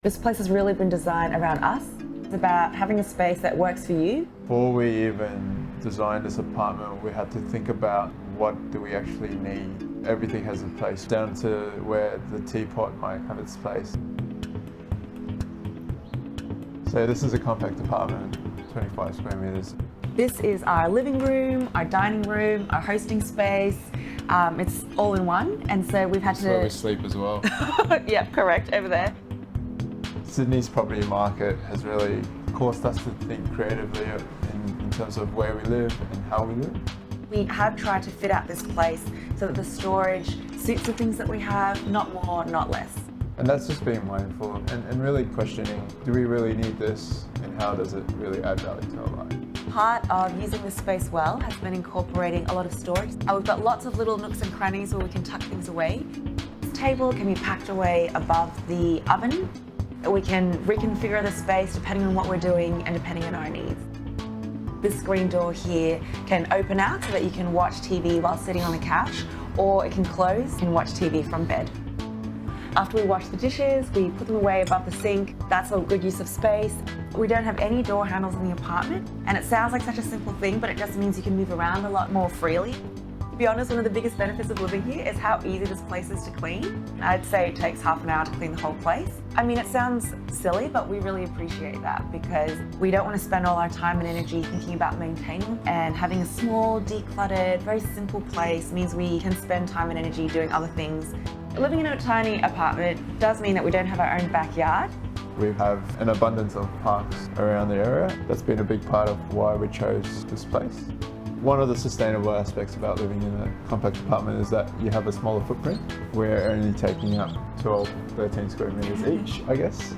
This place has really been designed around us. It's about having a space that works for you. Before we even designed this apartment, we had to think about what do we actually need. Everything has a place, down to where the teapot might have its place. So this is a compact apartment, 25 square meters. This is our living room, our dining room, our hosting space. It's all in one, and so we've had That's where we sleep as well. Yeah, correct, over there. Sydney's property market has really caused us to think creatively in terms of where we live and how we live. We have tried to fit out this place so that the storage suits the things that we have, not more, not less. And that's just being mindful and really questioning, do we really need this and how does it really add value to our life? Part of using this space well has been incorporating a lot of storage. We've got lots of little nooks and crannies where we can tuck things away. This table can be packed away above the oven. We can reconfigure the space depending on what we're doing and depending on our needs. This screen door here can open out so that you can watch TV while sitting on the couch, or it can close and watch TV from bed. After we wash the dishes, we put them away above the sink. That's a good use of space. We don't have any door handles in the apartment, and it sounds like such a simple thing, but it just means you can move around a lot more freely. To be honest, one of the biggest benefits of living here is how easy this place is to clean. I'd say it takes half an hour to clean the whole place. I mean, it sounds silly, but we really appreciate that because we don't want to spend all our time and energy thinking about maintaining, and having a small, decluttered, very simple place means we can spend time and energy doing other things. Living in a tiny apartment does mean that we don't have our own backyard. We have an abundance of parks around the area. That's been a big part of why we chose this place. One of the sustainable aspects about living in a compact apartment is that you have a smaller footprint. We're only taking up 12, 13 square meters each, I guess.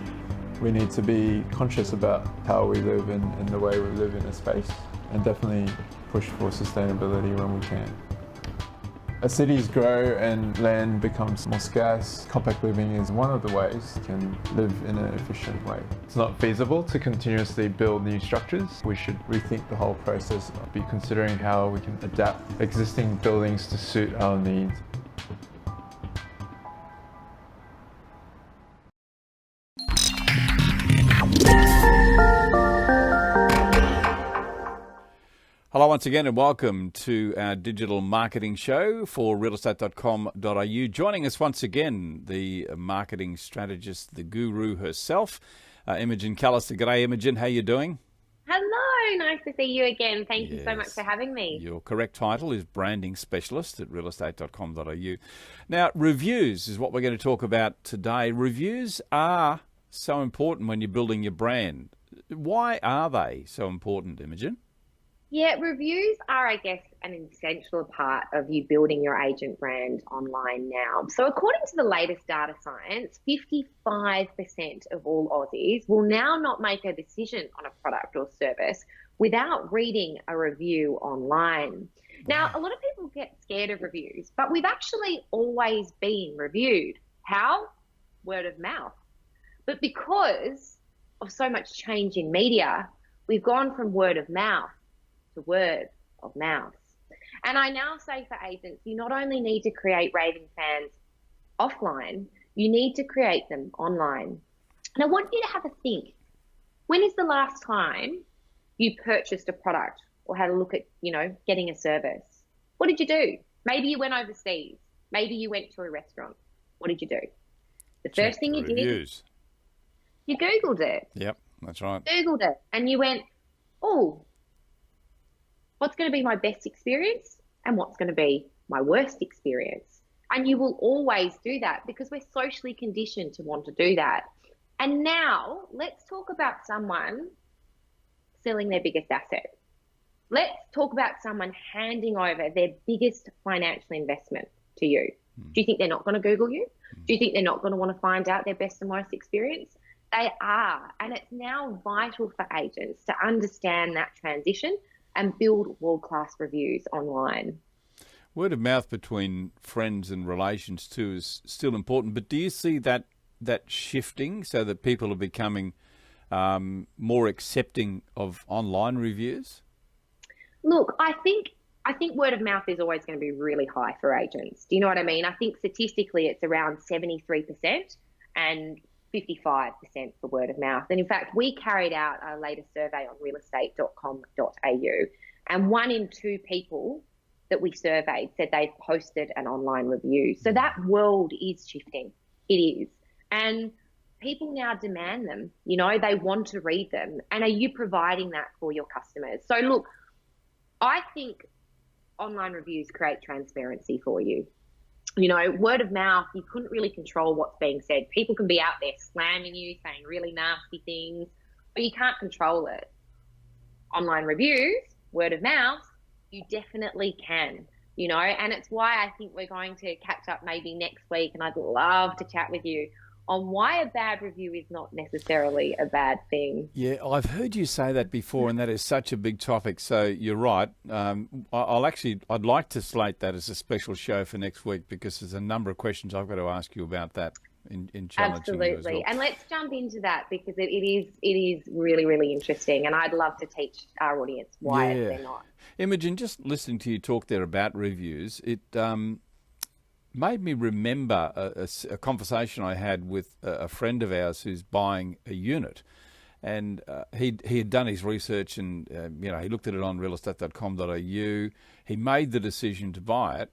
We need to be conscious about how we live and the way we live in a space, and definitely push for sustainability when we can. As cities grow and land becomes more scarce, compact living is one of the ways you can live in an efficient way. It's not feasible to continuously build new structures. We should rethink the whole process, be considering how we can adapt existing buildings to suit our needs. Hello once again and welcome to our digital marketing show for realestate.com.au. Joining us once again, the marketing strategist, the guru herself, Imogen Callister. G'day Imogen, how you doing? Hello, nice to see you again. Thank you so much for having me. Your correct title is branding specialist at realestate.com.au. Now, reviews is what we're going to talk about today. Reviews are so important when you're building your brand. Why are they so important, Imogen? Yeah, reviews are, I guess, an essential part of you building your agent brand online now. So according to the latest data science, 55% of all Aussies will now not make a decision on a product or service without reading a review online. Now, a lot of people get scared of reviews, but we've actually always been reviewed. How? Word of mouth. But because of so much change in media, we've gone from word of mouth to word of mouth. And I now say for agents, you not only need to create raving fans offline, you need to create them online. And I want you to have a think. When is the last time you purchased a product or had a look at, getting a service? What did you do? Maybe you went overseas. Maybe you went to a restaurant. What did you do? The first thing you did, you Googled it. Yep, that's right. Googled it. And you went, oh, what's going to be my best experience and what's going to be my worst experience? And you will always do that because we're socially conditioned to want to do that. And now let's talk about someone selling their biggest asset. Let's talk about someone handing over their biggest financial investment to you. Do you think they're not going to Google you? Do you think they're not going to want to find out their best and worst experience? They are. And it's now vital for agents to understand that transition and build world-class reviews online. Word of mouth between friends and relations too is still important, but do you see that shifting so that people are becoming more accepting of online reviews? Look, I think word of mouth is always going to be really high for agents. Do you know what I mean? I think statistically it's around 73%, and 55% for word of mouth. And in fact, we carried out our latest survey on realestate.com.au, and 1 in 2 people that we surveyed said they've posted an online review. So that world is shifting. It is. And people now demand them. You know, they want to read them. And are you providing that for your customers? So look, I think online reviews create transparency for you. You know, word of mouth, you couldn't really control what's being said. People can be out there slamming you, saying really nasty things, but you can't control it. Online reviews, word of mouth, you definitely can, you know, and it's why I think we're going to catch up maybe next week, and I'd love to chat with you on why a bad review is not necessarily a bad thing. Yeah, I've heard you say that before, and that is such a big topic. So you're right. I'd like to slate that as a special show for next week, because there's a number of questions I've got to ask you about that in challenging you as well. And let's jump into that, because it is really, really interesting, and I'd love to teach our audience why they're not. Imogen, just listening to you talk there about reviews, it made me remember a conversation I had with a friend of ours who's buying a unit. And he had done his research, and he looked at it on realestate.com.au. He made the decision to buy it.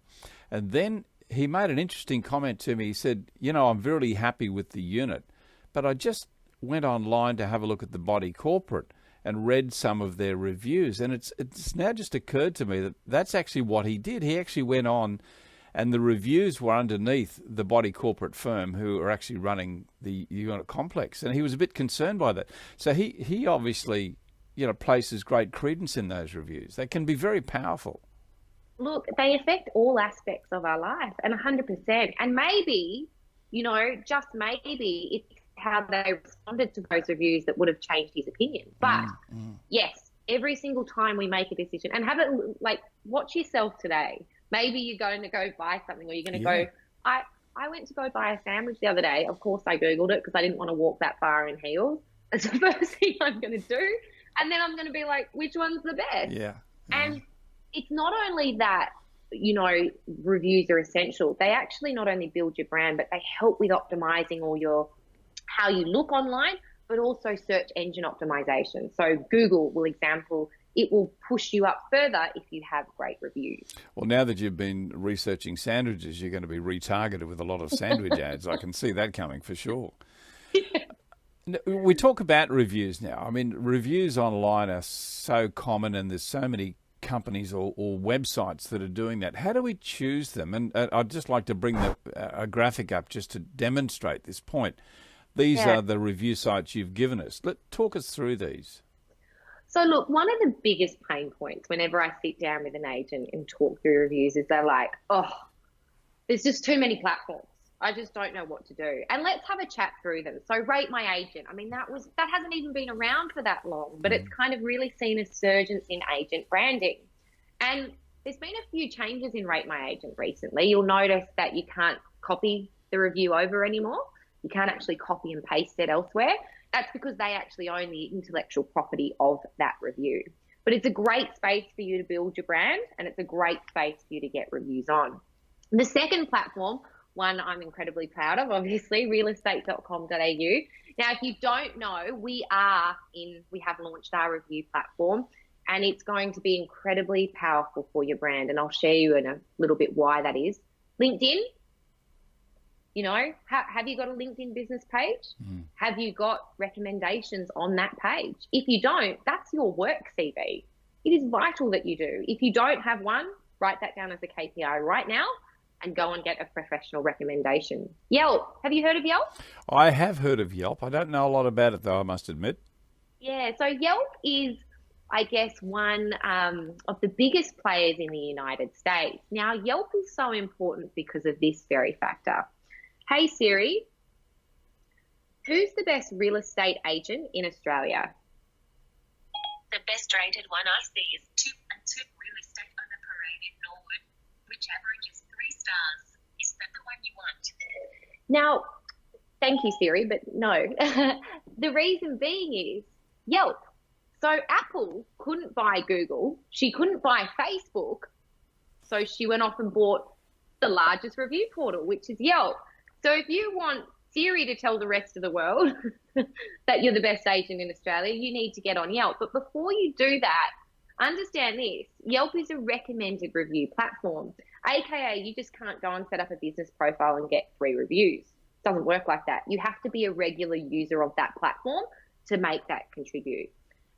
And then he made an interesting comment to me. He said, I'm very happy with the unit, but I just went online to have a look at the body corporate and read some of their reviews. And it's now just occurred to me that that's actually what he did. He actually went on, and the reviews were underneath the body corporate firm who are actually running the unit complex. And he was a bit concerned by that. So he obviously, places great credence in those reviews. They can be very powerful. Look, they affect all aspects of our life, and 100%. And maybe, just maybe it's how they responded to those reviews that would have changed his opinion. But yes, every single time we make a decision, and have it watch yourself today. Maybe you're going to go buy something, or you're going to go, I went to go buy a sandwich the other day. Of course, I Googled it because I didn't want to walk that far in heels. That's the first thing I'm going to do. And then I'm going to be like, which one's the best? Yeah. And it's not only that, reviews are essential. They actually not only build your brand, but they help with optimizing how you look online, but also search engine optimization. So Google it will push you up further if you have great reviews. Well, now that you've been researching sandwiches, you're going to be retargeted with a lot of sandwich ads. I can see that coming for sure. Yeah. We talk about reviews now. I mean, reviews online are so common, and there's so many companies or websites that are doing that. How do we choose them? And I'd just like to bring a graphic up just to demonstrate this point. These are the review sites you've given us. Talk us through these. So look, one of the biggest pain points whenever I sit down with an agent and talk through reviews is they're like, there's just too many platforms. I just don't know what to do. And let's have a chat through them. So Rate My Agent. I mean, that hasn't even been around for that long, but it's kind of really seen a surge in agent branding. And there's been a few changes in Rate My Agent recently. You'll notice that you can't copy the review over anymore. You can't actually copy and paste it elsewhere. That's because they actually own the intellectual property of that review. But it's a great space for you to build your brand, and it's a great space for you to get reviews on. The second platform, one I'm incredibly proud of, obviously, realestate.com.au. Now, if you don't know, we have launched our review platform, and it's going to be incredibly powerful for your brand. And I'll share you in a little bit why that is. LinkedIn. Have you got a LinkedIn business page? Have you got recommendations on that page? If you don't, that's your work CV. It is vital that you do. If you don't have one, write that down as a KPI right now and go and get a professional recommendation. Yelp. Have you heard of Yelp? I have heard of Yelp. I don't know a lot about it, though, I must admit. Yeah, so Yelp is, I guess, one of the biggest players in the United States. Now, Yelp is so important because of this very factor. Hey Siri, who's the best real estate agent in Australia? The best rated one I see is 2 Real Estate on the Parade in Norwood, which averages 3 stars. Is that the one you want? Now, thank you Siri, but no. The reason being is Yelp. So Apple couldn't buy Google, she couldn't buy Facebook, so she went off and bought the largest review portal, which is Yelp. So if you want Siri to tell the rest of the world that you're the best agent in Australia, you need to get on Yelp. But before you do that, understand this. Yelp is a recommended review platform, aka you just can't go and set up a business profile and get 3 reviews. It doesn't work like that. You have to be a regular user of that platform to make that contribute.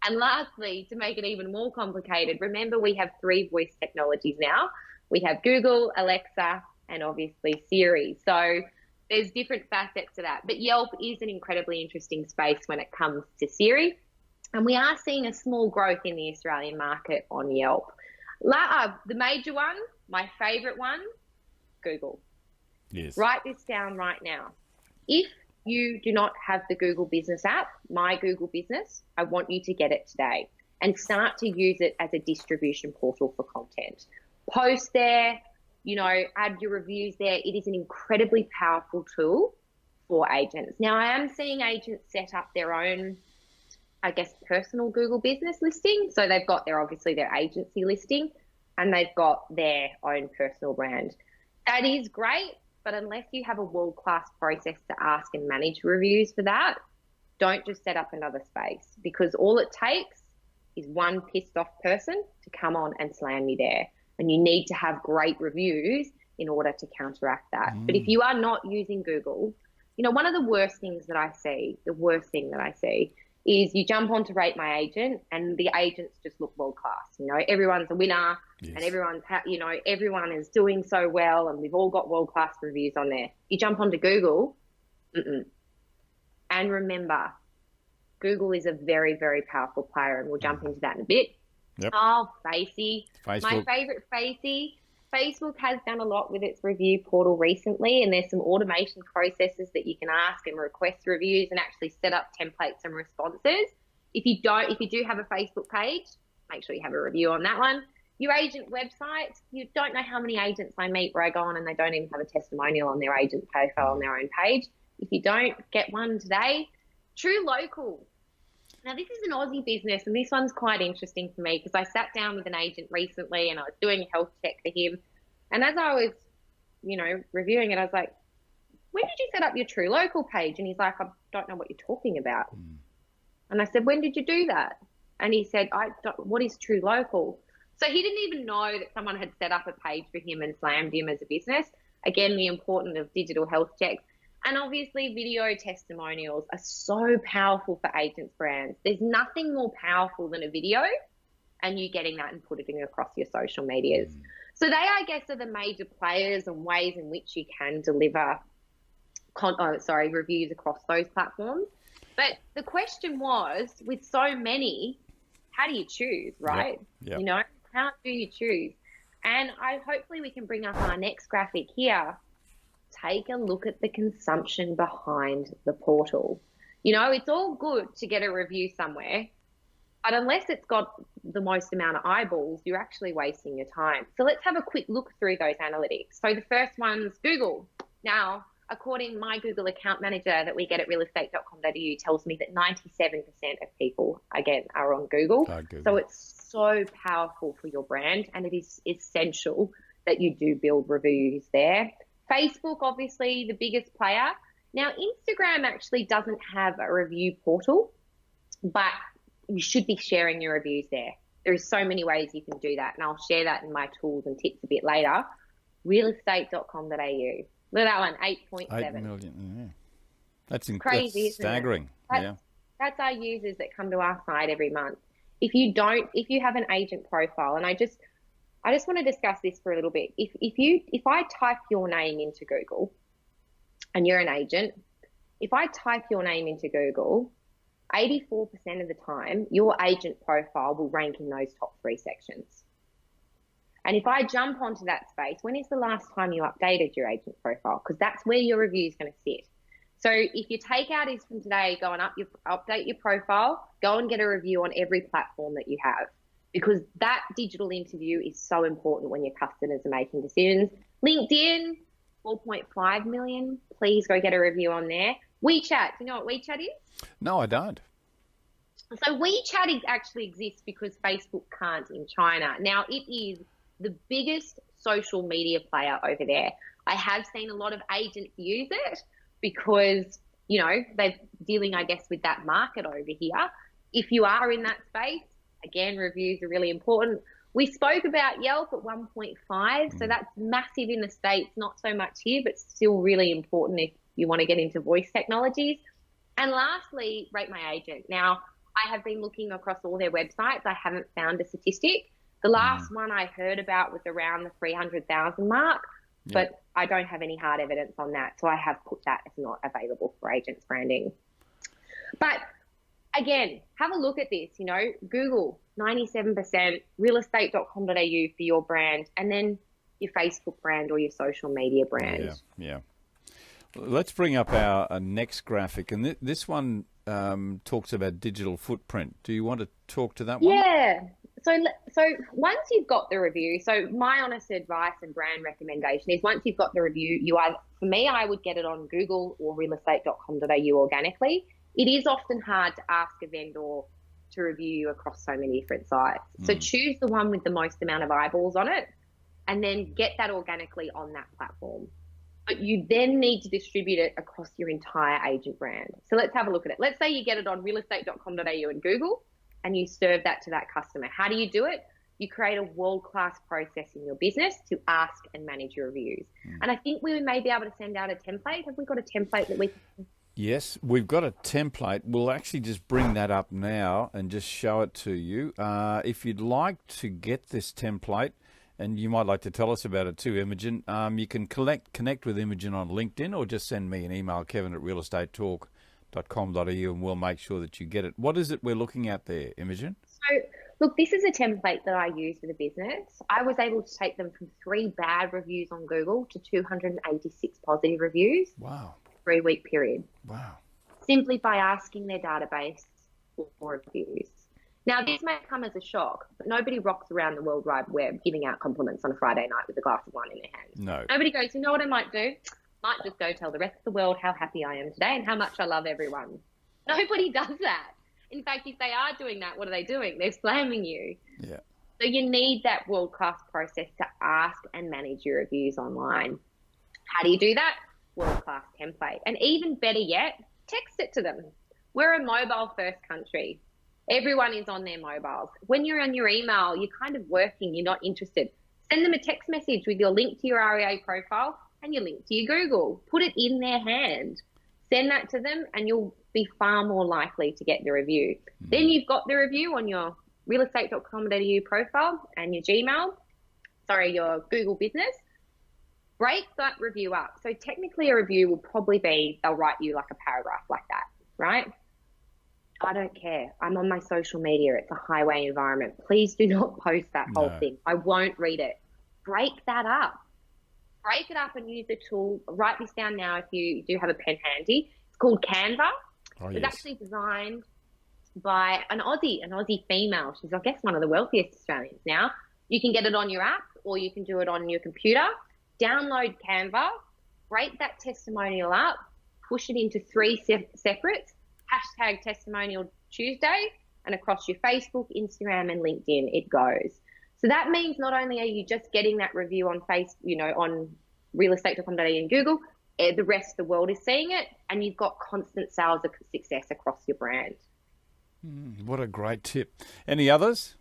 And lastly, to make it even more complicated, remember we have 3 voice technologies now. We have Google, Alexa, and obviously Siri. So there's different facets to that. But Yelp is an incredibly interesting space when it comes to Siri. And we are seeing a small growth in the Australian market on Yelp. The major one, my favourite one, Google. Yes. Write this down right now. If you do not have the Google Business app, My Google Business, I want you to get it today and start to use it as a distribution portal for content. Post there, add your reviews there. It is an incredibly powerful tool for agents. Now, I am seeing agents set up their own, personal Google Business listing. So they've got obviously their agency listing and they've got their own personal brand. That is great, but unless you have a world-class process to ask and manage reviews for that, don't just set up another space, because all it takes is one pissed off person to come on and slam you there. And you need to have great reviews in order to counteract that. But if you are not using Google, one of the worst things that I see, is you jump on to Rate My Agent and the agents just look world class. Everyone's a winner. Yes. And everyone is doing so well and we've all got world class reviews on there. You jump onto Google, and remember, Google is a very, very powerful player, and we'll jump into that in a bit. Yep. Oh, Facebook. My favorite, Facey. Facebook has done a lot with its review portal recently, and there's some automation processes that you can ask and request reviews and actually set up templates and responses. If you do have a Facebook page, make sure you have a review on that one. Your agent website, you don't know how many agents I meet where I go on and they don't even have a testimonial on their agent profile on their own page. If you don't, get one today. True Local. Now, this is an Aussie business, and this one's quite interesting for me because I sat down with an agent recently and I was doing a health check for him. And as I was, reviewing it, I was like, when did you set up your True Local page? And he's like, I don't know what you're talking about. And I said, when did you do that? And he said, what is True Local? So he didn't even know that someone had set up a page for him and slammed him as a business. Again, the importance of digital health checks. And obviously video testimonials are so powerful for agents' brands. There's nothing more powerful than a video and you getting that and putting it across your social medias. So they, I guess, are the major players and ways in which you can deliver reviews across those platforms. But the question was, with so many, how do you choose, right? Yep. How do you choose? And hopefully we can bring up our next graphic here. Take a look at the consumption behind the portal. It's all good to get a review somewhere, but unless it's got the most amount of eyeballs, you're actually wasting your time. So let's have a quick look through those analytics. So the first one's Google. Now, according to my Google account manager that we get at realestate.com.au tells me that 97% of people, again, are on Google. So it's so powerful for your brand, and it is essential that you do build reviews there. Facebook, obviously, the biggest player. Now, Instagram actually doesn't have a review portal, but you should be sharing your reviews there. There are so many ways you can do that, and I'll share that in my tools and tips a bit later. Realestate.com.au. Look at that one, 8.7. 8 million, yeah. That's crazy, that's staggering. That's our users that come to our site every month. If you have an agent profile, and I just want to discuss this for a little bit. If I type your name into Google and you're an agent, if I type your name into Google, 84% of the time, your agent profile will rank in those top 3 sections. And if I jump onto that space, when is the last time you updated your agent profile? Because that's where your review is going to sit. So if your takeout is from today, go and update your profile, go and get a review on every platform that you have. Because that digital interview is so important when your customers are making decisions. LinkedIn, 4.5 million. Please go get a review on there. WeChat, do you know what WeChat is? No, I don't. So WeChat actually exists because Facebook can't in China. Now, it is the biggest social media player over there. I have seen a lot of agents use it because, you know, they're dealing, I guess, with that market over here. If you are in that space, again, reviews are really important. We spoke about Yelp at 1.5, so that's massive in the States, not so much here, but still really important if you want to get into voice technologies. And lastly, Rate My Agent. Now, I have been looking across all their websites. I haven't found a statistic. The last one I heard about was around the 300,000 mark, but I don't have any hard evidence on that. So I have put that as not available for agents branding. But again, have a look at this, you know, Google, 97%, realestate.com.au for your brand, and then your Facebook brand or your social media brand. Yeah. Let's bring up our next graphic. And this one talks about digital footprint. Do you want to talk to that one? Yeah. So once you've got the review, so my honest advice and brand recommendation is once you've got the review, for me, I would get it on Google or realestate.com.au organically. It is often hard to ask a vendor to review you across so many different sites. So choose the one with the most amount of eyeballs on it and then get that organically on that platform. But you then need to distribute it across your entire agent brand. So let's have a look at it. Let's say you get it on realestate.com.au and Google and you serve that to that customer. How do you do it? You create a world-class process in your business to ask and manage your reviews. And I think we may be able to send out a template. Have we got a template that we can... Yes, we've got a template. We'll actually just bring that up now and just show it to you. If you'd like to get this template, and you might like to tell us about it too, Imogen, you can connect with Imogen on LinkedIn or just send me an email, kevin@realestatetalk.com.au, and we'll make sure that you get it. What is it we're looking at there, Imogen? So, look, this is a template that I use for the business. I was able to take them from 3 bad reviews on Google to 286 positive reviews. Wow. 3-week period. Wow. Simply by asking their database for reviews. Now, this may come as a shock, but nobody rocks around the World Wide Web giving out compliments on a Friday night with a glass of wine in their hand. No. Nobody goes, you know what I might do? Might just go tell the rest of the world how happy I am today and how much I love everyone. Nobody does that. In fact, if they are doing that, what are they doing? They're slamming you. Yeah. So you need that world-class process to ask and manage your reviews online. How do you do that? World-class template. And even better yet, text it to them. We're a mobile-first country. Everyone is on their mobiles. When you're on your email, you're kind of working, you're not interested. Send them a text message with your link to your REA profile and your link to your Google. Put it in their hand. Send that to them and you'll be far more likely to get the review. Then you've got the review on your realestate.com.au profile and your your Google business. Break that review up. So technically a review will probably be, they'll write you like a paragraph like that, right? I don't care. I'm on my social media. It's a highway environment. Please do not post that whole thing. I won't read it. Break that up. Break it up and use the tool. Write this down now if you do have a pen handy. It's called Canva. It's actually designed by an Aussie female. She's, I guess, one of the wealthiest Australians now. You can get it on your app or you can do it on your computer. Download Canva. Break that testimonial up. Push it into 3 separates. Hashtag Testimonial Tuesday, and across your Facebook, Instagram, and LinkedIn, it goes. So that means not only are you just getting that review on on realestate.com.au and Google, the rest of the world is seeing it, and you've got constant sales success across your brand. What a great tip. Any others?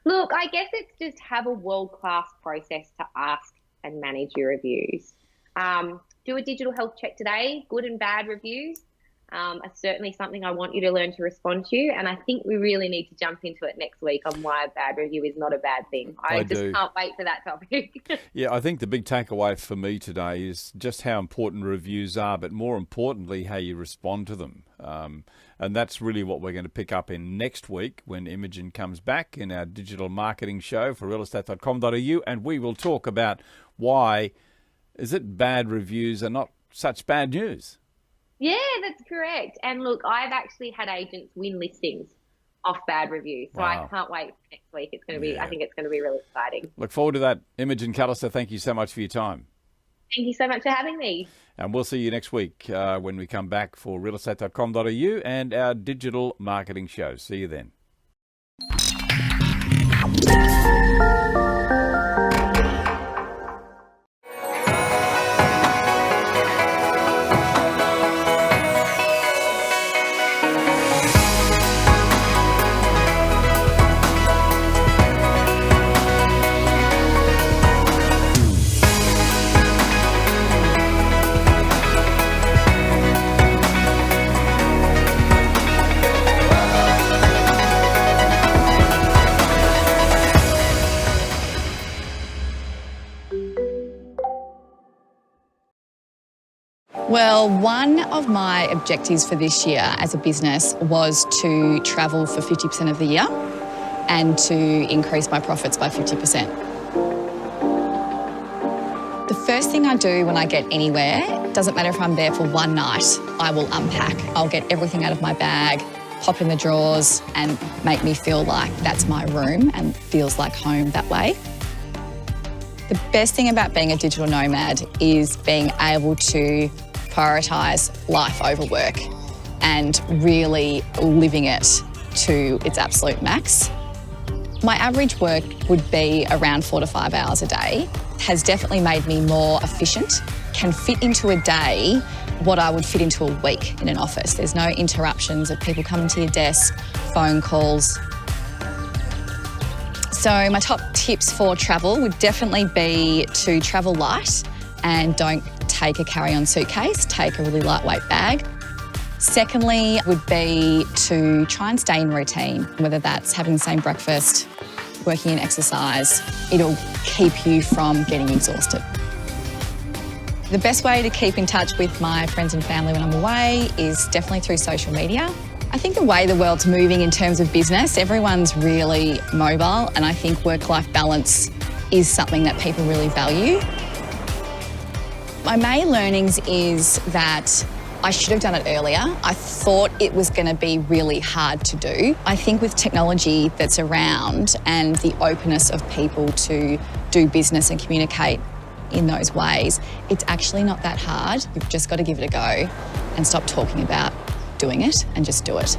Look, I guess it's just have a world-class process to ask and manage your reviews. Do a digital health check today, good and bad reviews. Are certainly something I want you to learn to respond to, and I think we really need to jump into it next week on why a bad review is not a bad thing. I just can't wait for that topic. Yeah, I think the big takeaway for me today is just how important reviews are, but more importantly, how you respond to them. And that's really what we're going to pick up in next week when Imogen comes back in our digital marketing show for realestate.com.au, and we will talk about why is it bad reviews are not such bad news. Yeah, that's correct. And look, I've actually had agents win listings off bad reviews. So I can't wait for next week. It's going to be, I think it's going to be really exciting. Look forward to that. Imogen Callister, thank you so much for your time. Thank you so much for having me. And we'll see you next week when we come back for realestate.com.au and our digital marketing show. See you then. Well, one of my objectives for this year as a business was to travel for 50% of the year and to increase my profits by 50%. The first thing I do when I get anywhere, doesn't matter if I'm there for one night, I will unpack. I'll get everything out of my bag, pop in the drawers and make me feel like that's my room and feels like home that way. The best thing about being a digital nomad is being able to prioritise life over work and really living it to its absolute max. My average work would be around 4 to 5 hours a day. Has definitely made me more efficient, can fit into a day what I would fit into a week in an office. There's no interruptions of people coming to your desk, phone calls. So my top tips for travel would definitely be to travel light and don't take a carry-on suitcase, take a really lightweight bag. Secondly would be to try and stay in routine, whether that's having the same breakfast, working in exercise. It'll keep you from getting exhausted. The best way to keep in touch with my friends and family when I'm away is definitely through social media. I think the way the world's moving in terms of business, everyone's really mobile, and I think work-life balance is something that people really value. My main learnings is that I should have done it earlier. I thought it was going to be really hard to do. I think with technology that's around and the openness of people to do business and communicate in those ways, it's actually not that hard. You've just got to give it a go and stop talking about doing it and just do it.